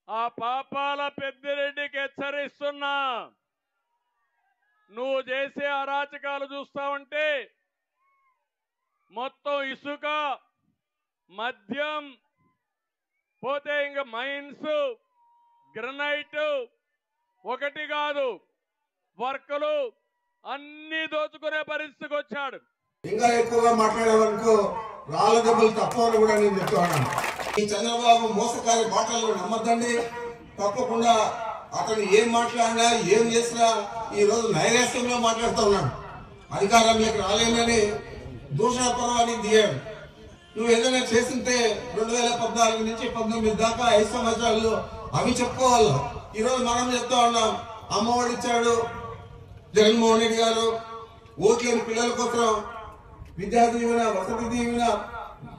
ఆ పాపాల పెద్దిరెడ్డికి హెచ్చరిస్తున్నా, నువ్వు చేసే అరాచకాలు చూస్తావంటే మొత్తం ఇసుక, మద్యం, పోతే ఇంకా మైన్స్, గ్రనైట్ ఒకటి కాదు వర్కులు అన్ని దోచుకునే పరిస్థితికి వచ్చాడు. ఇంకా ఎక్కువగా మాట్లాడేవరకు రాళ్ళ దెబ్బలు తప్పవని కూడా నేను చెప్తున్నాను. ఈ చంద్రబాబు మోసకారి మాటలు నమ్మద్దండి. తప్పకుండా అతను ఏం మాట్లాడినా ఏం చేసినా ఈ రోజు నైరాశ్యంలో మాట్లాడుతూ ఉన్నాడు. అధికారంలోకి రాలేనని దూషణపర్వానికి దిగాడు. నువ్వు ఏదైనా చేస్తుంటే 2014 నుంచి 19 దాకా 5 సంవత్సరాలు అవి చెప్పుకోవాలి. ఈరోజు మనం చెప్తా ఉన్నాం, అమ్మఒడి ఇచ్చాడు జగన్మోహన్ రెడ్డి గారు, ఓట్లేని పిల్లల కోసం విద్యా దీవెన, వసతి దీవెన,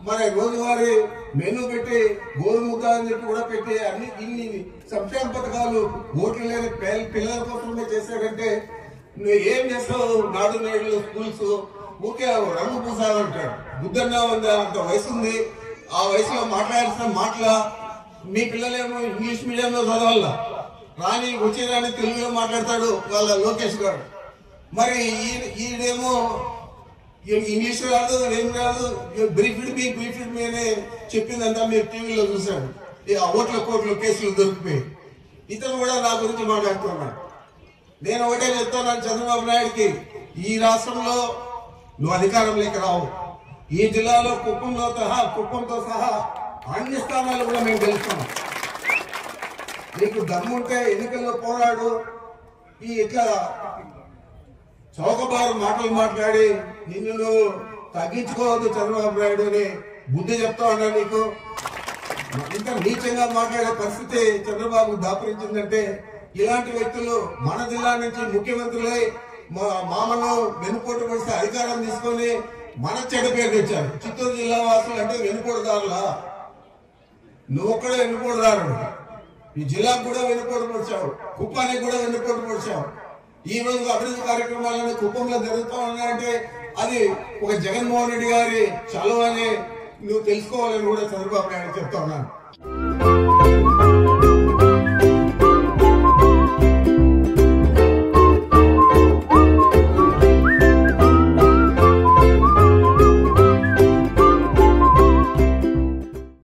మరి రోజువారీ మెనూ పెట్టి గోరుముద్ద అని చెప్పి కూడా పెట్టి అన్ని ఇన్ని సంక్షేమ పథకాలు ఓట్లు లేని పిల్లల కోసమే చేశాడంటే నువ్వు ఏం చేస్తావు? నాడు నేడు స్కూల్స్ ఊకే రంగు పూసాలంటాడు. బుద్ధన్నా ఉందా? అంత వయసు ఉంది, ఆ వయసులో మాట్లాడాల్సిన మాటల మీ పిల్లలేమో ఇంగ్లీష్ మీడియంలో చదవాల, రాని వచ్చేదాన్ని తెలుగులో మాట్లాడతాడు వాళ్ళ లోకేష్ గారు. మరి ఈడేమో ఇంగ్లీష్ రాదు, ఏం రాదు, బ్రీఫ్డ్ మీ అని చెప్పిందంతా మీరు టీవీలో చూశాడు. ఓట్ల కోట్ల కేసులు దొరికిపోయి ఇతను కూడా నా గురించి మాట్లాడుతున్నాడు. నేను ఒకటే చెప్తున్నాను చంద్రబాబు నాయుడికి, ఈ రాష్ట్రంలో నువ్వు అధికారంలోకి రావు. ఈ జిల్లాలో కుప్పంతో సహా అన్ని స్థానాలు కూడా మేము గెలుస్తున్నాం. నీకు దమ్ముంటే ఎన్నికల్లో పోరాడు. ఈ ఇట్లా చౌకబారు మాటలు మాట్లాడి నిన్ను నువ్వు తగ్గించుకోవద్దు చంద్రబాబు నాయుడు అని బుద్ధి చెప్తా ఉన్నా. నీకు ఇంత నీచంగా మాట్లాడే పరిస్థితి చంద్రబాబు దాపరించిందంటే ఇలాంటి వ్యక్తులు మన జిల్లా నుంచి ముఖ్యమంత్రులై మామను వెనుపోటు పడితే అధికారం తీసుకొని మన చెడ్డ పేరు తెచ్చారు. చిత్తూరు జిల్లా వాసులు అంటే వెనుపోటుదారులా? నువ్వు ఒక్కడే వెనుపోటుదారుడు. ఈ జిల్లాకు కూడా వెనుపోటు పొడిచావు, కుప్పానికి కూడా వెనుపోటు పొడిచావు. ఈ రోజు అభివృద్ధి కార్యక్రమాలన్నీ కుప్పంలో జరుగుతూ ఉన్నాయంటే అది ఒక జగన్మోహన్ రెడ్డి గారి చలువ అని నువ్వు తెలుసుకోవాలని కూడా చంద్రబాబు నాయుడు చెప్తా ఉన్నాను.